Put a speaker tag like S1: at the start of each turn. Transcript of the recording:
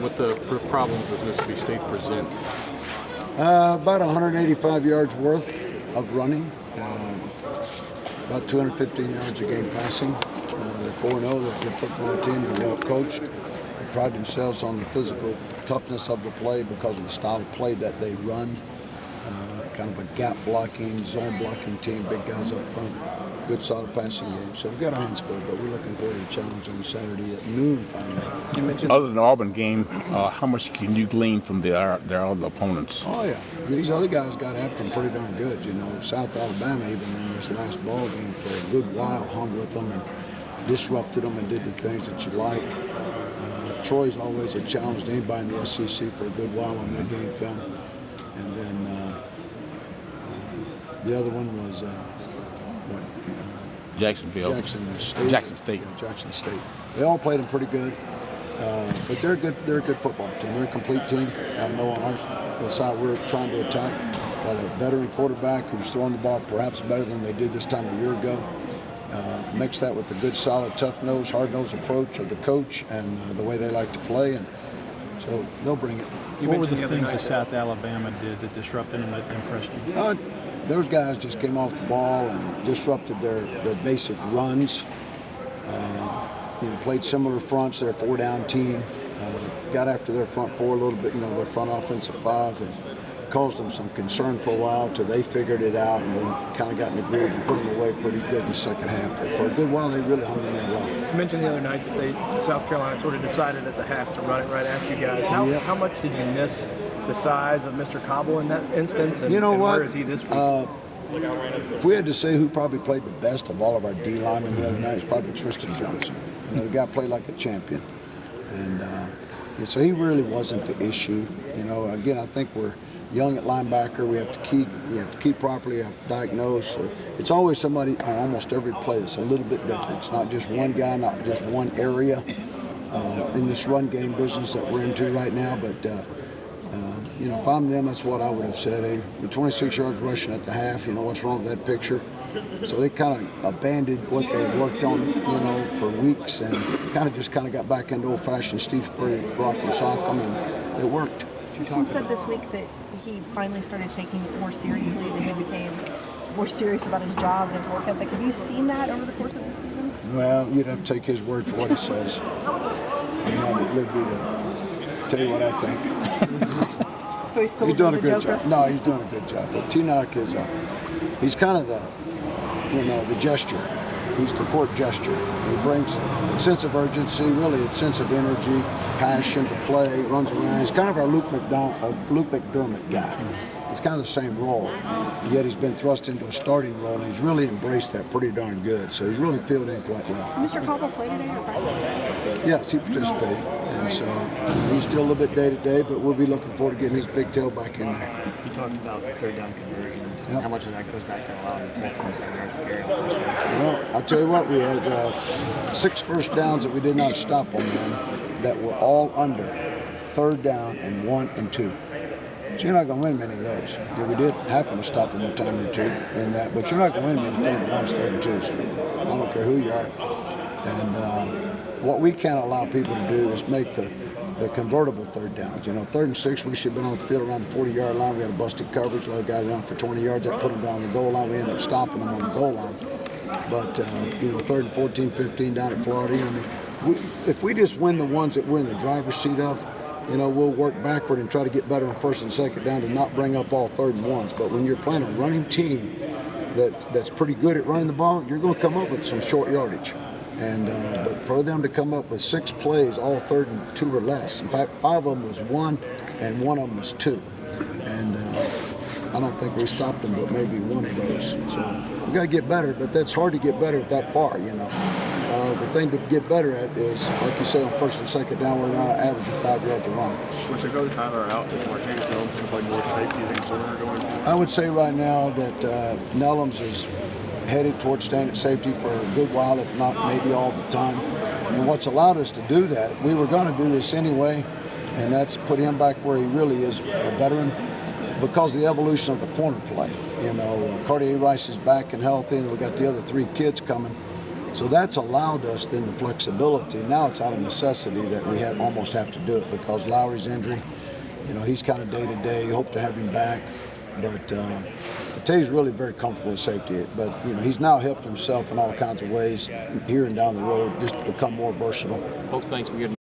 S1: What the problems does Mississippi State present?
S2: About 185 yards worth of running, about 215 yards a game passing. They're 4-0. They're a good football team. They're well coached. They pride themselves on the physical toughness of the play because of the style of play that they run. Kind of a gap blocking, zone blocking team, big guys up front, good solid passing game. So we've got our hands full, but we're looking forward to the challenge on Saturday at noon finally.
S3: You mentioned other than the Auburn game, how much can you glean from their other opponents?
S2: Oh yeah, these other guys got after them pretty darn good. You know, South Alabama even in this last ball game for a good while hung with them and disrupted them and did the things that you like. Troy's always a challenge to anybody in the SEC for a good while on their game film. And then the other one was
S3: Jackson State.
S2: Yeah, Jackson State. They all played them pretty good, but they're a good football team. They're a complete team. I know on our side we're trying to attack. Got a veteran quarterback who's throwing the ball perhaps better than they did this time a year ago. Mix that with the good, solid, tough-nosed, hard-nosed approach of the coach and the way they like to play, and so they'll bring it.
S4: What were the things that South Alabama did that disrupted them that impressed you?
S2: Those guys just came off the ball and disrupted their basic runs. Played similar fronts. They're a four-down team. Got after their front four a little bit, their front offensive five, and caused them some concern for a while till they figured it out and then kind of got in the groove and put them away pretty good in the second half. But for a good while, they really hung in there well.
S5: You mentioned the other night that South Carolina sort of decided at the half to run it right after you guys. How much did you miss the size of Mr. Cobble in that instance? And,
S2: what?
S5: Where is he this week?
S2: If we had to say who probably played the best of all of our D linemen the other night, it's probably Tristan Johnson. The guy played like a champion. And so he really wasn't the issue. Again, I think we're young at linebacker. We have to keep properly, have to diagnose. So it's always somebody on almost every play that's a little bit different. It's not just one guy, not just one area in this run game business that we're into right now. But if I'm them, that's what I would have said. Hey, 26 yards rushing at the half. What's wrong with that picture? So they kind of abandoned what they worked on, for weeks, and kind of got back into old-fashioned Steve Spurrier, rock and sock 'em, and it worked.
S6: Houston said this week that he finally started taking it more seriously, that he became more serious about his job and his work ethic. Have you seen that over the course of the season?
S2: Well, you'd have to take his word for what he says. I'm not at liberty to tell you what I think.
S6: So he's still
S2: doing a good
S6: Joker?
S2: job. No, he's doing a good job. But T-Knock is he's kind of the gesture. He's the court gesture. He brings a sense of urgency, really a sense of energy, passion to play, runs around. He's kind of our Luke McDermott guy. It's kind of the same role, yet he's been thrust into a starting role, and he's really embraced that pretty darn good. So he's really filled in quite well.
S6: Mr. Cobble played today or practice?
S2: Yes, he participated, and so he's still a little bit day-to-day, but we'll be looking forward to getting his big tail back in there.
S7: You talked about third down conversions.
S2: Yep.
S7: How much of that goes back to allowing the 4.7 yards of carry on first down?
S2: Well, I'll tell you what, we had 6 first downs that we did not stop on them that were all under third down and 1 and 2. So you're not going to win many of those. Yeah, we did happen to stop them a time or two in that, but you're not going to win many third and ones, third and twos. I don't care who you are. And what we can't allow people to do is make the convertible third downs. Third and 6, we should have been on the field around the 40-yard line. We had a busted coverage, let a guy run for 20 yards. That put him down the goal line. We ended up stopping him on the goal line. But, third and 14, 15 down at Florida. If we just win the ones that we're in the driver's seat of, we'll work backward and try to get better on first and second down to not bring up all third and ones. But when you're playing a running team that's pretty good at running the ball, you're going to come up with some short yardage. And but for them to come up with 6 plays, all third and 2 or less. In fact, 5 of them was 1, and 1 of them was 2. And I don't think we stopped them, but maybe 1 of those. So we got to get better, but that's hard to get better at that far. The thing to get better at is, like you say, on first and second down, we're on an average of 5 yards a run.
S7: Once they go Tyler out, does Martavis Jones going to play more safety than corner going forward?
S2: I would say right now that Nellums is headed towards staying at safety for a good while, if not maybe all the time. And what's allowed us to do that, we were going to do this anyway, and that's put him back where he really is a veteran because of the evolution of the corner play. Cartier Rice is back and healthy, and we've got the other 3 kids coming. So that's allowed us then the flexibility. Now it's out of necessity that we almost have to do it because Lowry's injury, he's kind of day to day. Hope to have him back, but I tell you, he's really very comfortable with safety. But he's now helped himself in all kinds of ways here and down the road, just to become more versatile.
S1: Folks, thanks. We get